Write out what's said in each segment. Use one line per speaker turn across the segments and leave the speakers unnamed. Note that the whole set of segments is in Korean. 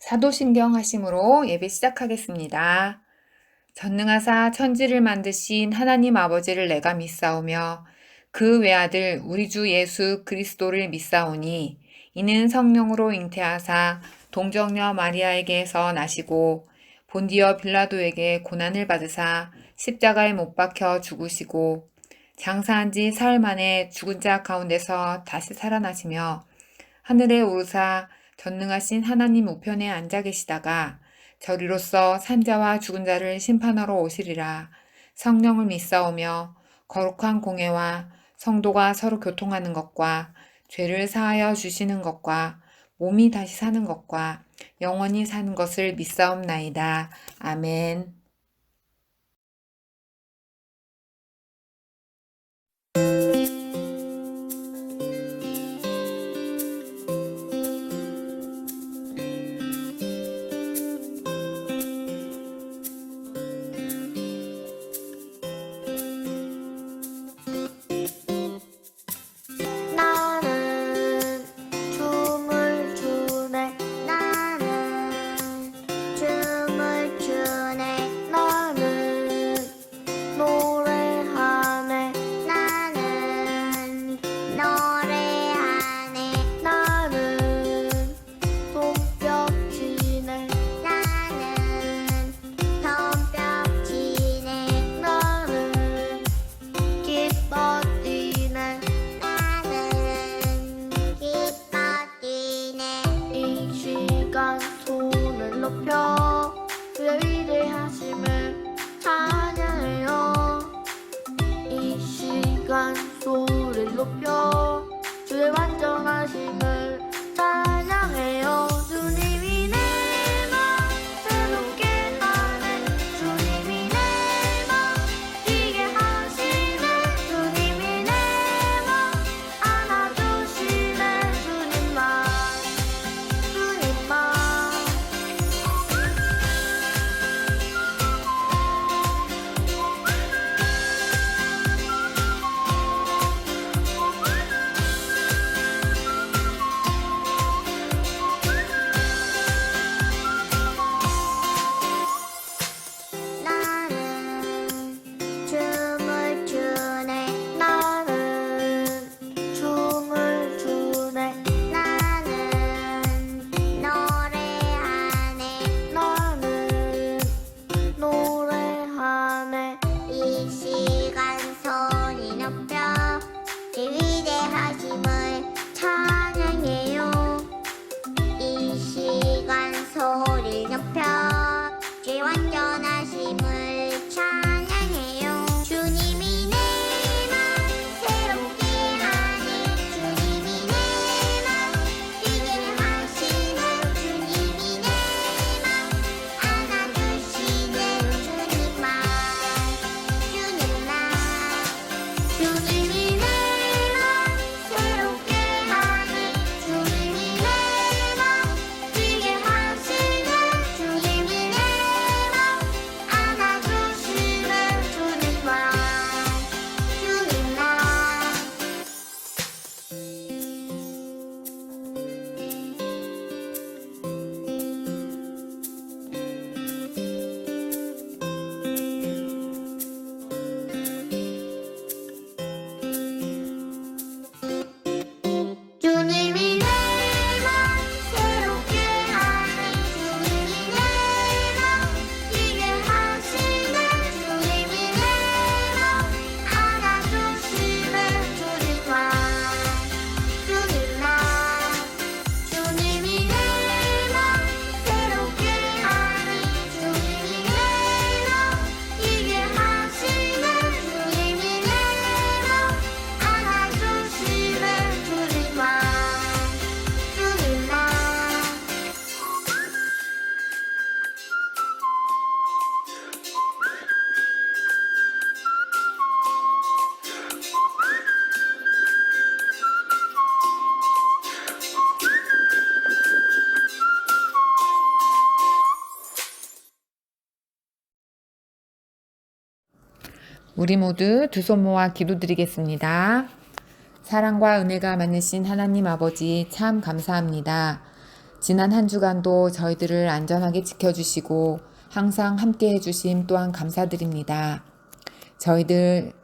사도신경 하심으로 예배 시작하겠습니다. 전능하사 천지를 만드신 하나님 아버지를 내가 믿사오며 그 외아들 우리 주 예수 그리스도를 믿사오니 이는 성령으로 잉태하사 동정녀 마리아에게서 나시고 본디어 빌라도에게 고난을 받으사 십자가에 못 박혀 죽으시고 장사한 지 사흘 만에 죽은 자 가운데서 다시 살아나시며 하늘에 오르사 전능하신 하나님 우편에 앉아 계시다가 저리로서 산자와 죽은 자를 심판하러 오시리라. 성령을 믿사오며 거룩한 공회와 성도가 서로 교통하는 것과 죄를 사하여 주시는 것과 몸이 다시 사는 것과 영원히 사는 것을 믿사옵나이다. 아멘.
나는 춤을 추네 나는 춤을 추네 나는 노래하네 나는 노래하네 나는 손뼉치네 나는 손뼉치네 나는 기뻐뛰네 이 시간 손을 높여 주의 위대하심을 찬양해요. 이 시간 소리를 높여 주의 완전하심을 찬양해요. 주님이 내 맘 새롭게 하네 주님이 내 맘 뛰게 하시네 주님이 내 맘 안아주시네 주님만 주님만 나는 춤을 추네 나는 춤을 추네 나는 노래하네 나는 노래하네 이 시간 소리 높여 제 위대하심을 찬양해요. 이 시간 소리 높여 제 완전하심을 찬양해요. 주님이 내 맘 새롭게 하네 주님이 내 맘 뛰게 하시네 주님이 내 맘 안아주시네 주님만 주님만 주님이 내 맘 새롭게 하네 주님이 내 맘 뛰게 하시네 주님이 내 맘 안아주시네 주님만 주님만 주님이 내 맘 새롭게 하네 주님이 내 맘 뛰게 하시네 주님이 내 맘 안아주시네 주님만 주님만 주님이 내 맘 새롭게 하네 주님이 내 맘 뛰게 하시네 주님이 내 맘 안아주시네 주님만 주님만
우리 모두 두 손 모아 기도드리겠습니다. 사랑과 은혜가 많으신 하나님 아버지 참 감사합니다. 지난 한 주간도 저희들을 안전하게 지켜주시고 항상 함께 해주심 또한 감사드립니다. 저희들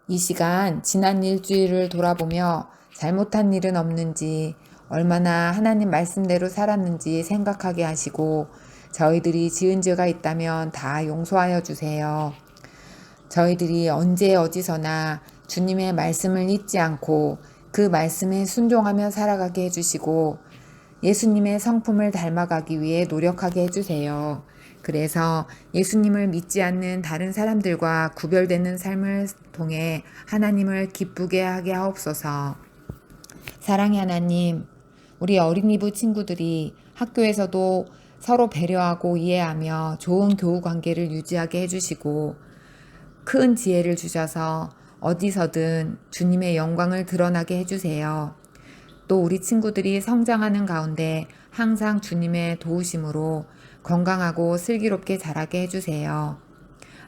이 시간 지난 일주일을 돌아보며 잘못한 일은 없는지, 얼마나 하나님 말씀대로 살았는지 생각하게 하시고 저희들이 지은 죄가 있다면 다 용서하여 주세요. 저희들이 언제 어디서나 주님의 말씀을 잊지 않고 그 말씀에 순종하며 살아가게 해주시고 예수님의 성품을 닮아가기 위해 노력하게 해주세요. 그래서 예수님을 믿지 않는 다른 사람들과 구별되는 삶을 통해 하나님을 기쁘게 하게 하옵소서. 사랑의 하나님, 우리 어린이부 친구들이 학교에서도 서로 배려하고 이해하며 좋은 교우 관계를 유지하게 해주시고 큰 지혜를 주셔서 어디서든 주님의 영광을 드러나게 해주세요. 또 우리 친구들이 성장하는 가운데 항상 주님의 도우심으로 건강하고 슬기롭게 자라게 해주세요.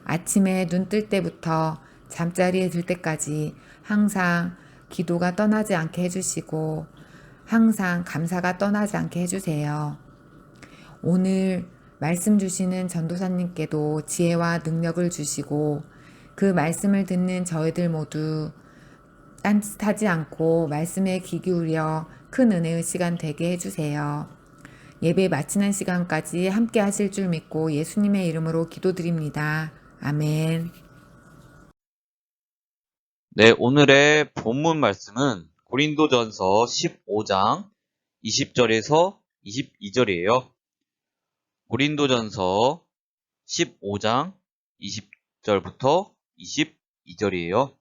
아침에 눈 뜰 때부터 잠자리에 들 때까지 항상 기도가 떠나지 않게 해주시고 항상 감사가 떠나지 않게 해주세요. 오늘 말씀 주시는 전도사님께도 지혜와 능력을 주시고 그 말씀을 듣는 저희들 모두 딴짓하지 않고 말씀에 귀 기울여 큰 은혜의 시간 되게 해주세요. 예배 마치는 시간까지 함께 하실 줄 믿고 예수님의 이름으로 기도드립니다. 아멘.
네, 오늘의 본문 말씀은 고린도전서 15장 20절에서 22절이에요. 고린도전서 15장 20절부터 22절이에요.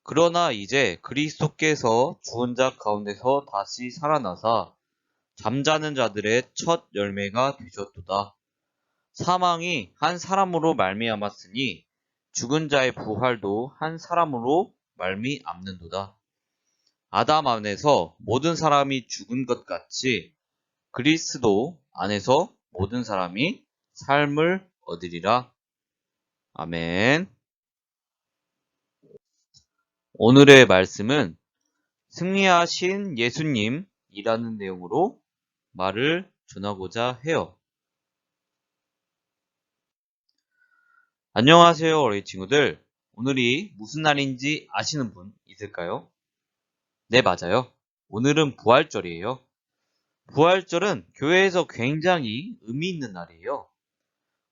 그러나 이제 그리스도께서 죽은 자 가운데서 다시 살아나사 잠자는 자들의 첫 열매가 되셨도다. 사망이 한 사람으로 말미암았으니 죽은 자의 부활도 한 사람으로 말미암는도다. 아담 안에서 모든 사람이 죽은 것 같이 그리스도 안에서 모든 사람이 삶을 얻으리라. 아멘. 오늘의 말씀은 승리하신 예수님이라는 내용으로 말을 전하고자 해요. 안녕하세요, 어린이 친구들. 오늘이 무슨 날인지 아시는 분 있을까요? 네, 맞아요. 오늘은 부활절이에요. 부활절은 교회에서 굉장히 의미 있는 날이에요.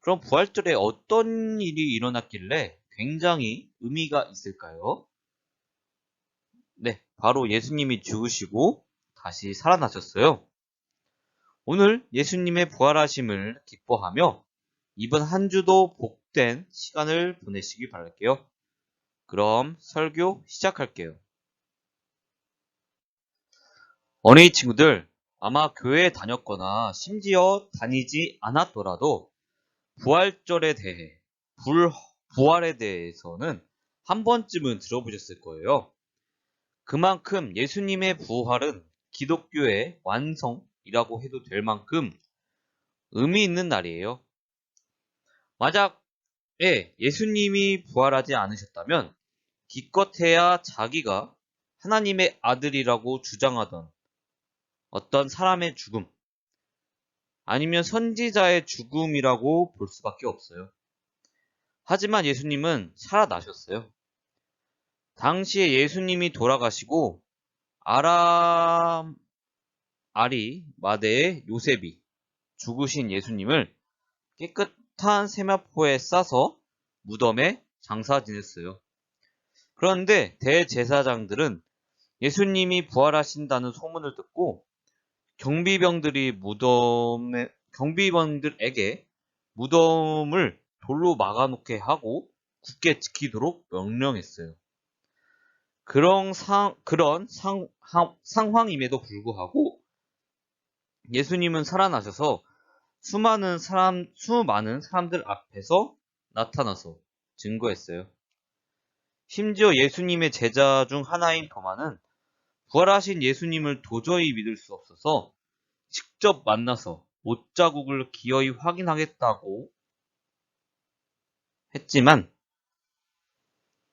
그럼 부활절에 어떤 일이 일어났길래 굉장히 의미가 있을까요? 네, 바로 예수님이 죽으시고 다시 살아나셨어요. 오늘 예수님의 부활하심을 기뻐하며 이번 한 주도 복된 시간을 보내시기 바랄게요. 그럼 설교 시작할게요. 어린이 친구들, 아마 교회에 다녔거나 심지어 다니지 않았더라도 부활절에 대해, 부활에 대해서는 한 번쯤은 들어보셨을 거예요. 그만큼 예수님의 부활은 기독교의 완성이라고 해도 될 만큼 의미 있는 날이에요. 만약에 예수님이 부활하지 않으셨다면 기껏해야 자기가 하나님의 아들이라고 주장하던 어떤 사람의 죽음, 아니면 선지자의 죽음이라고 볼 수밖에 없어요. 하지만 예수님은 살아나셨어요. 당시에 예수님이 돌아가시고 아리 마대의 요셉이 죽으신 예수님을 깨끗한 세마포에 싸서 무덤에 장사 지냈어요. 그런데 대제사장들은 예수님이 부활하신다는 소문을 듣고 경비병들에게 무덤을 돌로 막아놓게 하고 굳게 지키도록 명령했어요. 그런 상황임에도 불구하고 예수님은 살아나셔서 수많은 사람들 앞에서 나타나서 증거했어요. 심지어 예수님의 제자 중 하나인 도마는 부활하신 예수님을 도저히 믿을 수 없어서 직접 만나서 못자국을 기어이 확인하겠다고 했지만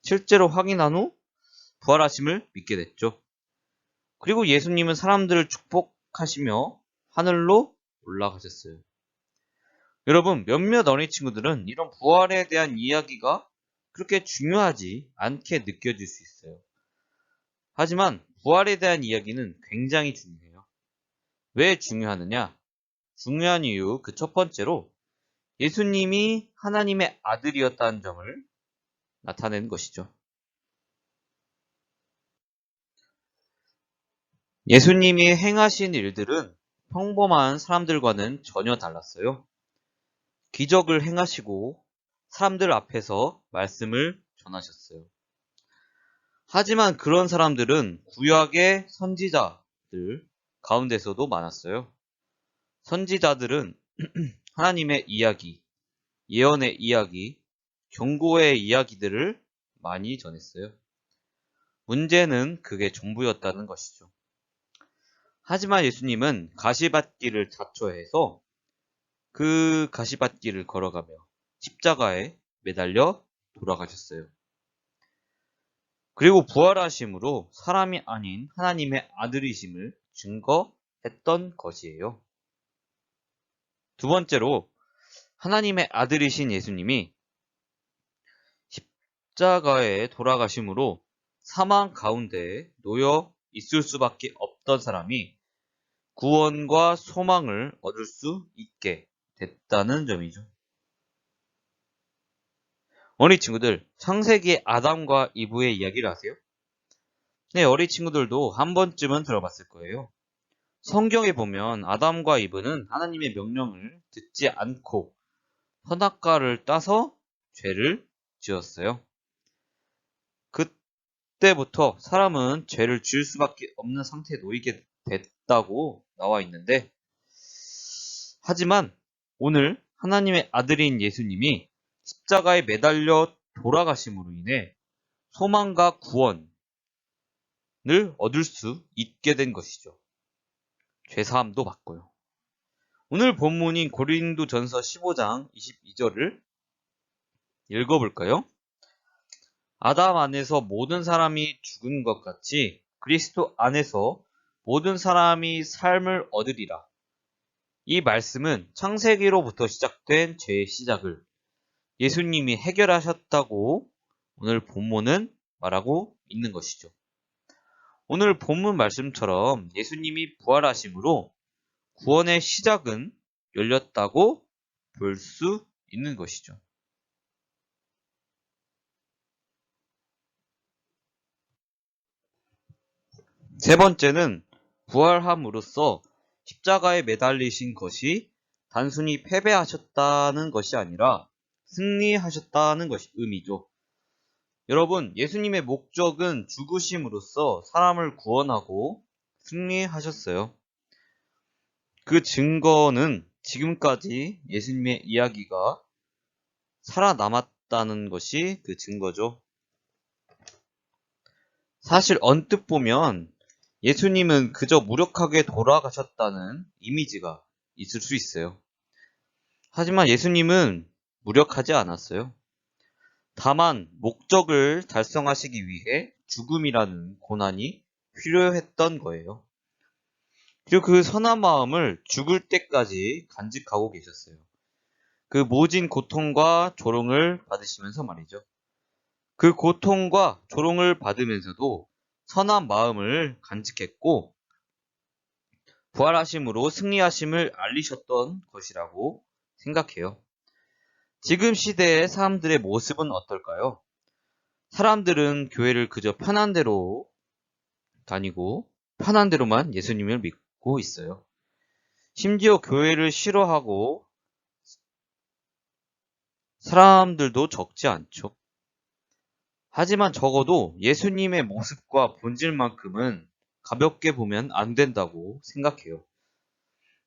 실제로 확인한 후 부활하심을 믿게 됐죠. 그리고 예수님은 사람들을 축복하시며 하늘로 올라가셨어요. 여러분, 몇몇 어린 친구들은 이런 부활에 대한 이야기가 그렇게 중요하지 않게 느껴질 수 있어요. 하지만 부활에 대한 이야기는 굉장히 중요해요. 왜 중요하느냐? 중요한 이유 그 첫 번째로 예수님이 하나님의 아들이었다는 점을 나타내는 것이죠. 예수님이 행하신 일들은 평범한 사람들과는 전혀 달랐어요. 기적을 행하시고 사람들 앞에서 말씀을 전하셨어요. 하지만 그런 사람들은 구약의 선지자들 가운데서도 많았어요. 선지자들은 하나님의 이야기, 예언의 이야기, 경고의 이야기들을 많이 전했어요. 문제는 그게 전부였다는 것이죠. 하지만 예수님은 가시밭길을 자초해서 그 가시밭길을 걸어가며 십자가에 매달려 돌아가셨어요. 그리고 부활하심으로 사람이 아닌 하나님의 아들이심을 증거했던 것이에요. 두 번째로 하나님의 아들이신 예수님이 십자가에 돌아가심으로 사망 가운데 놓여 있을 수밖에 없던 사람이 구원과 소망을 얻을 수 있게 됐다는 점이죠. 어린 친구들, 창세기 아담과 이브의 이야기를 아세요? 네, 어린 친구들도 한 번쯤은 들어봤을 거예요. 성경에 보면 아담과 이브는 하나님의 명령을 듣지 않고 선악과를 따서 죄를 지었어요. 그때부터 사람은 죄를 지을 수밖에 없는 상태에 놓이게 됐다고 나와 있는데, 하지만 오늘 하나님의 아들인 예수님이 십자가에 매달려 돌아가심으로 인해 소망과 구원을 얻을 수 있게 된 것이죠. 죄사함도 받고요. 오늘 본문인 고린도전서 15장 22절을 읽어볼까요? 아담 안에서 모든 사람이 죽은 것 같이 그리스도 안에서 모든 사람이 삶을 얻으리라. 이 말씀은 창세기로부터 시작된 죄의 시작을 예수님이 해결하셨다고 오늘 본문은 말하고 있는 것이죠. 오늘 본문 말씀처럼 예수님이 부활하심으로 구원의 시작은 열렸다고 볼 수 있는 것이죠. 세 번째는 부활함으로써 십자가에 매달리신 것이 단순히 패배하셨다는 것이 아니라 승리하셨다는 것이 의미죠. 여러분, 예수님의 목적은 죽으심으로써 사람을 구원하고 승리하셨어요. 그 증거는 지금까지 예수님의 이야기가 살아남았다는 것이 그 증거죠. 사실 언뜻 보면 예수님은 그저 무력하게 돌아가셨다는 이미지가 있을 수 있어요. 하지만 예수님은 무력하지 않았어요. 다만 목적을 달성하시기 위해 죽음이라는 고난이 필요했던 거예요. 그리고 그 선한 마음을 죽을 때까지 간직하고 계셨어요. 그 모진 고통과 조롱을 받으시면서 말이죠. 그 고통과 조롱을 받으면서도 선한 마음을 간직했고 부활하심으로 승리하심을 알리셨던 것이라고 생각해요. 지금 시대의 사람들의 모습은 어떨까요? 사람들은 교회를 그저 편한 대로 다니고 편한 대로만 예수님을 믿고 있어요. 심지어 교회를 싫어하고 사람들도 적지 않죠. 하지만 적어도 예수님의 모습과 본질만큼은 가볍게 보면 안 된다고 생각해요.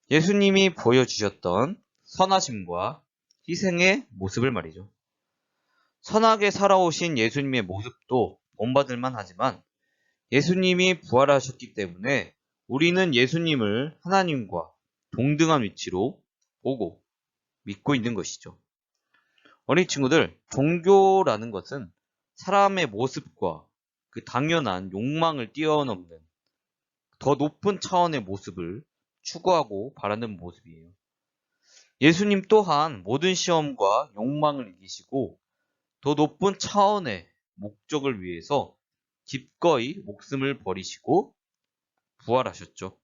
예수님이 보여주셨던 선하심과 희생의 모습을 말이죠. 선하게 살아오신 예수님의 모습도 본받을만 하지만 예수님이 부활하셨기 때문에 우리는 예수님을 하나님과 동등한 위치로 보고 믿고 있는 것이죠. 어린 친구들, 종교라는 것은 사람의 모습과 그 당연한 욕망을 뛰어넘는 더 높은 차원의 모습을 추구하고 바라는 모습이에요. 예수님 또한 모든 시험과 욕망을 이기시고 더 높은 차원의 목적을 위해서 기꺼이 목숨을 버리시고 부활하셨죠.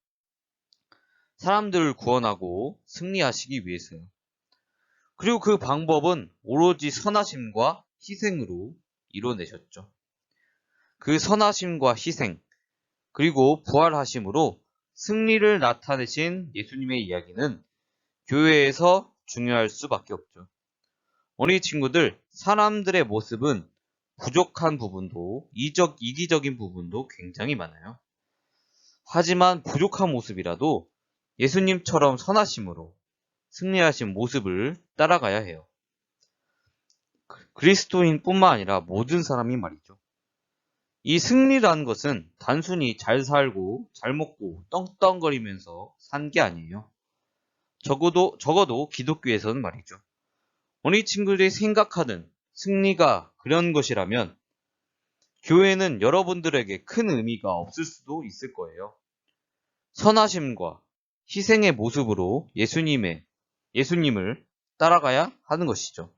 사람들을 구원하고 승리하시기 위해서요. 그리고 그 방법은 오로지 선하심과 희생으로 이뤄내셨죠. 그 선하심과 희생, 그리고 부활하심으로 승리를 나타내신 예수님의 이야기는 교회에서 중요할 수밖에 없죠. 어린이 친구들, 사람들의 모습은 부족한 부분도 이기적인 부분도 굉장히 많아요. 하지만 부족한 모습이라도 예수님처럼 선하심으로 승리하신 모습을 따라가야 해요. 그리스도인뿐만 아니라 모든 사람이 말이죠. 이 승리라는 것은 단순히 잘 살고 잘 먹고 떵떵거리면서 산 게 아니에요. 적어도 기독교에서는 말이죠. 어린이 친구들이 생각하는 승리가 그런 것이라면 교회는 여러분들에게 큰 의미가 없을 수도 있을 거예요. 선하심과 희생의 모습으로 예수님을 따라가야 하는 것이죠.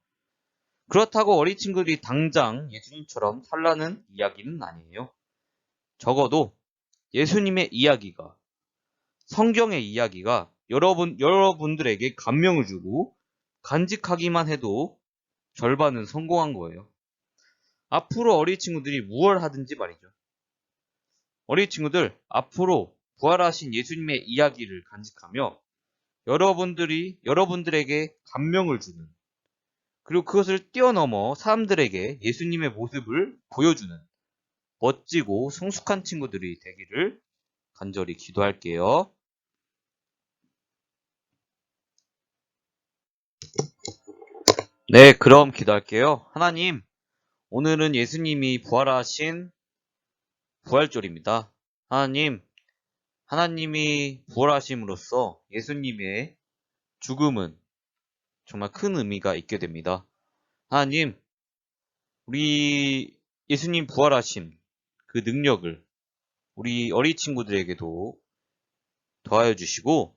그렇다고 어린 친구들이 당장 예수님처럼 살라는 이야기는 아니에요. 적어도 예수님의 이야기가, 성경의 이야기가 여러분들에게 감명을 주고 간직하기만 해도 절반은 성공한 거예요. 앞으로 어린 친구들이 무엇을 하든지 말이죠. 어린 친구들, 앞으로 부활하신 예수님의 이야기를 간직하며 여러분들에게 감명을 주는, 그리고 그것을 뛰어넘어 사람들에게 예수님의 모습을 보여주는 멋지고 성숙한 친구들이 되기를 간절히 기도할게요. 네, 그럼 기도할게요. 하나님, 오늘은 예수님이 부활하신 부활절입니다. 하나님이 부활하심으로써 예수님의 죽음은 정말 큰 의미가 있게 됩니다. 하나님, 우리 예수님 부활하심 그 능력을 우리 어린 친구들에게도 더하여 주시고,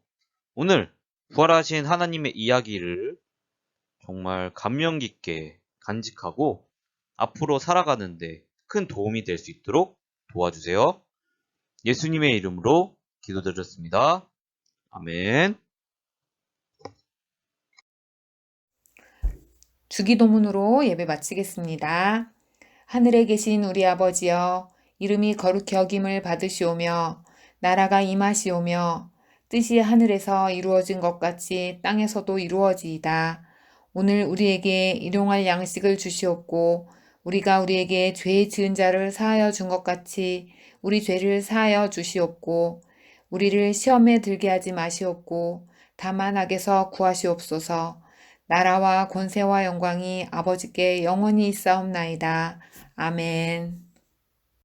오늘 부활하신 하나님의 이야기를 정말 감명 깊게 간직하고 앞으로 살아가는데 큰 도움이 될 수 있도록 도와주세요. 예수님의 이름으로 기도드렸습니다. 아멘.
주기도문으로 예배 마치겠습니다. 하늘에 계신 우리 아버지여, 이름이 거룩히 여김을 받으시오며 나라가 임하시오며 뜻이 하늘에서 이루어진 것 같이 땅에서도 이루어지이다. 오늘 우리에게 일용할 양식을 주시옵고 우리가 우리에게 죄 지은 자를 사하여 준 것 같이 우리 죄를 사하여 주시옵고 우리를 시험에 들게 하지 마시옵고 다만 악에서 구하시옵소서. 나라와 권세와 영광이 아버지께 영원히 있사옵나이다. 아멘.